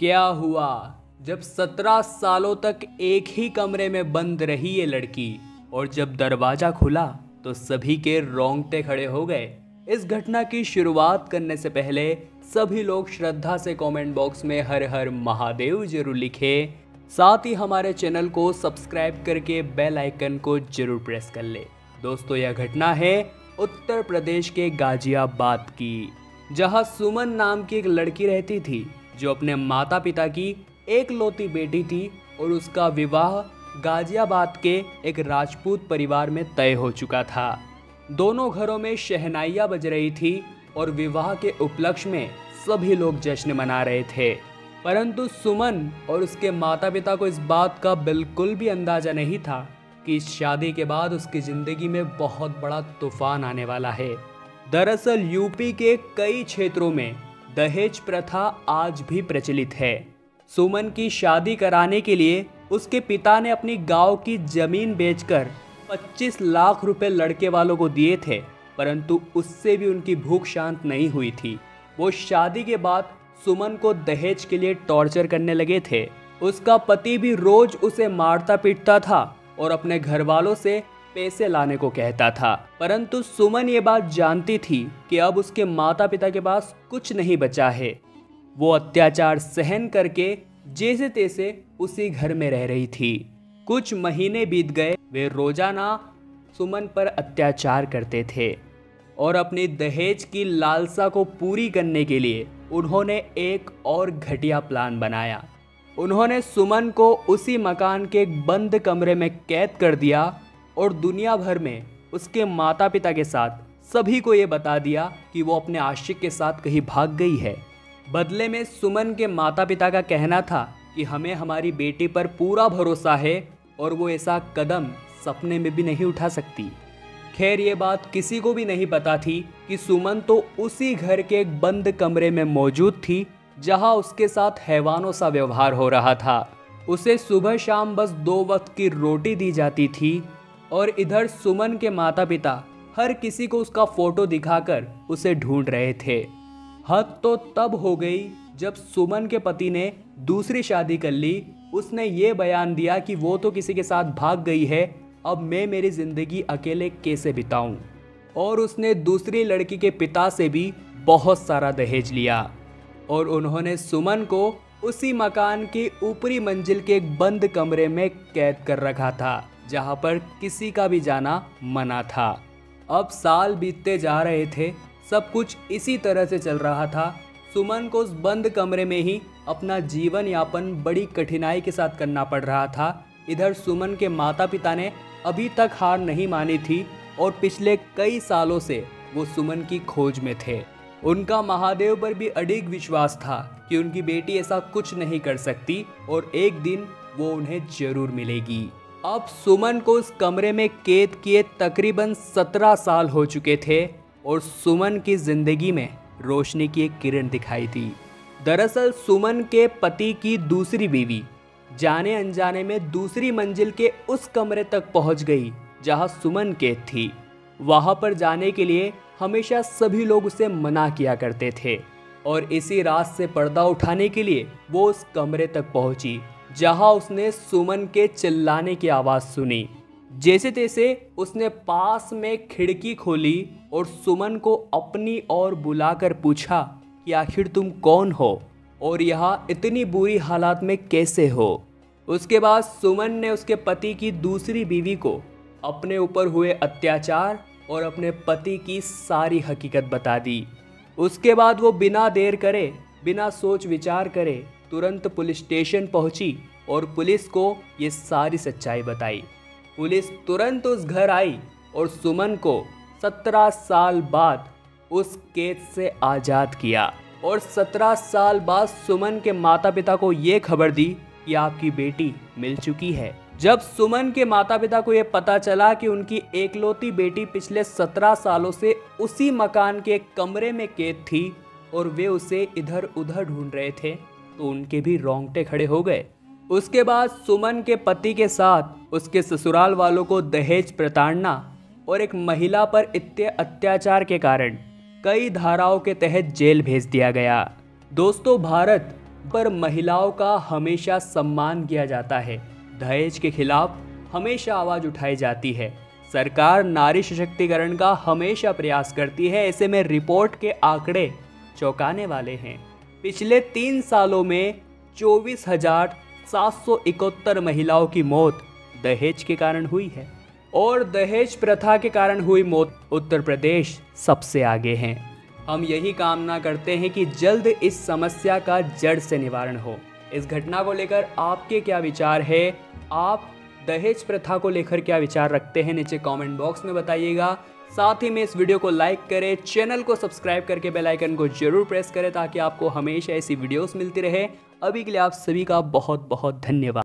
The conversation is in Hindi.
क्या हुआ जब 17 सालों तक एक ही कमरे में बंद रही ये लड़की और जब दरवाजा खुला तो सभी के रोंगटे खड़े हो गए। इस घटना की शुरुआत करने से पहले सभी लोग श्रद्धा से कमेंट बॉक्स में हर हर महादेव जरूर लिखें। साथ ही हमारे चैनल को सब्सक्राइब करके बेल आइकन को जरूर प्रेस कर ले। दोस्तों, यह घटना है उत्तर प्रदेश के गाजियाबाद की, जहां सुमन नाम की एक लड़की रहती थी जो अपने माता पिता की एकलौती बेटी थी और उसका विवाह गाजियाबाद के एक राजपूत परिवार में तय हो चुका था। दोनों घरों में शहनाइयाँ बज रही थी और विवाह के उपलक्ष्य में सभी लोग जश्न मना रहे थे। परंतु सुमन और उसके माता पिता को इस बात का बिल्कुल भी अंदाजा नहीं था कि इस शादी के बाद उसकी ज़िंदगी में बहुत बड़ा तूफान आने वाला है। दरअसल यूपी के कई क्षेत्रों में दहेज प्रथा आज भी प्रचलित है। सुमन की शादी कराने के लिए उसके पिता ने अपनी गांव की जमीन बेचकर 25 लाख रुपए लड़के वालों को दिए थे, परंतु उससे भी उनकी भूख शांत नहीं हुई थी। वो शादी के बाद सुमन को दहेज के लिए टॉर्चर करने लगे थे। उसका पति भी रोज उसे मारता पीटता था और अपने घर वालों से पैसे लाने को कहता था। परंतु सुमन ये बात जानती थी कि अब उसके माता पिता के पास कुछ नहीं बचा है। वो अत्याचार सहन करके जैसे तैसे उसी घर में रह रही थी। कुछ महीने बीत गए। वे रोजाना सुमन पर अत्याचार करते थे और अपनी दहेज की लालसा को पूरी करने के लिए उन्होंने एक और घटिया प्लान बनाया। उन्होंने सुमन को उसी मकान के एक बंद कमरे में कैद कर दिया और दुनिया भर में उसके माता पिता के साथ सभी को ये बता दिया कि वो अपने आशिक के साथ कहीं भाग गई है। बदले में सुमन के माता पिता का कहना था कि हमें हमारी बेटी पर पूरा भरोसा है और वो ऐसा कदम सपने में भी नहीं उठा सकती। खैर, ये बात किसी को भी नहीं पता थी कि सुमन तो उसी घर के एक बंद कमरे में मौजूद थी जहां उसके साथ हैवानों सा व्यवहार हो रहा था। उसे सुबह शाम बस 2 वक्त की रोटी दी जाती थी और इधर सुमन के माता पिता हर किसी को उसका फोटो दिखाकर उसे ढूंढ रहे थे। हद तो तब हो गई जब सुमन के पति ने दूसरी शादी कर ली। उसने ये बयान दिया कि वो तो किसी के साथ भाग गई है, अब मैं मेरी ज़िंदगी अकेले कैसे बिताऊं। और उसने दूसरी लड़की के पिता से भी बहुत सारा दहेज लिया और उन्होंने सुमन को उसी मकान की ऊपरी मंजिल के एक बंद कमरे में कैद कर रखा था जहां पर किसी का भी जाना मना था। अब साल बीतते जा रहे थे, सब कुछ इसी तरह से चल रहा था। सुमन को उस बंद कमरे में ही अपना जीवन यापन बड़ी कठिनाई के साथ करना पड़ रहा था। इधर सुमन के माता पिता ने अभी तक हार नहीं मानी थी और पिछले कई सालों से वो सुमन की खोज में थे। उनका महादेव पर भी अडिग विश्वास था कि उनकी बेटी ऐसा कुछ नहीं कर सकती और एक दिन वो उन्हें जरूर मिलेगी। अब सुमन को उस कमरे में कैद किए तकरीबन 17 साल हो चुके थे और सुमन की जिंदगी में रोशनी की एक किरण दिखाई दी। दरअसल सुमन के पति की दूसरी बीवी जाने अनजाने में दूसरी मंजिल के उस कमरे तक पहुंच गई जहां सुमन कैद थी। वहां पर जाने के लिए हमेशा सभी लोग उसे मना किया करते थे और इसी रात से पर्दा उठाने के लिए वो उस कमरे तक पहुंची जहां उसने सुमन के चिल्लाने की आवाज़ सुनी। जैसे तैसे उसने पास में खिड़की खोली और सुमन को अपनी ओर बुलाकर पूछा कि आखिर तुम कौन हो और यहाँ इतनी बुरी हालात में कैसे हो। उसके बाद सुमन ने उसके पति की दूसरी बीवी को अपने ऊपर हुए अत्याचार और अपने पति की सारी हकीकत बता दी। उसके बाद वो बिना देर करे, बिना सोच विचार करे तुरंत पुलिस स्टेशन पहुंची और पुलिस को ये सारी सच्चाई बताई। पुलिस तुरंत उस घर आई और सुमन को 17 साल बाद उस कैद से आज़ाद किया और 17 साल बाद सुमन के माता पिता को ये खबर दी कि आपकी बेटी मिल चुकी है। जब सुमन के माता पिता को ये पता चला कि उनकी एकलौती बेटी पिछले 17 सालों से उसी मकान के एक कमरे में कैद थी और वे उसे इधर उधर ढूंढ रहे थे, तो उनके भी रोंगटे खड़े हो गए। उसके बाद सुमन के पति के साथ उसके ससुराल वालों को दहेज प्रताड़ना और एक महिला पर इतने अत्याचार के कारण कई धाराओं के तहत जेल भेज दिया गया। दोस्तों, भारत पर महिलाओं का हमेशा सम्मान किया जाता है। दहेज के खिलाफ हमेशा आवाज़ उठाई जाती है। सरकार नारी सशक्तिकरण का हमेशा प्रयास करती है। ऐसे में रिपोर्ट के आंकड़े चौंकाने वाले हैं। पिछले 3 सालों में 24,771 महिलाओं की मौत दहेज के कारण हुई है और दहेज प्रथा के कारण हुई मौत उत्तर प्रदेश सबसे आगे हैं। हम यही कामना करते हैं कि जल्द इस समस्या का जड़ से निवारण हो। इस घटना को लेकर आपके क्या विचार है? आप दहेज प्रथा को लेकर क्या विचार रखते हैं? नीचे कमेंट बॉक्स में बताइएगा। साथ ही में इस वीडियो को लाइक करें, चैनल को सब्सक्राइब करके बेल आइकन को जरूर प्रेस करें ताकि आपको हमेशा ऐसी वीडियोस मिलती रहे। अभी के लिए आप सभी का बहुत बहुत धन्यवाद।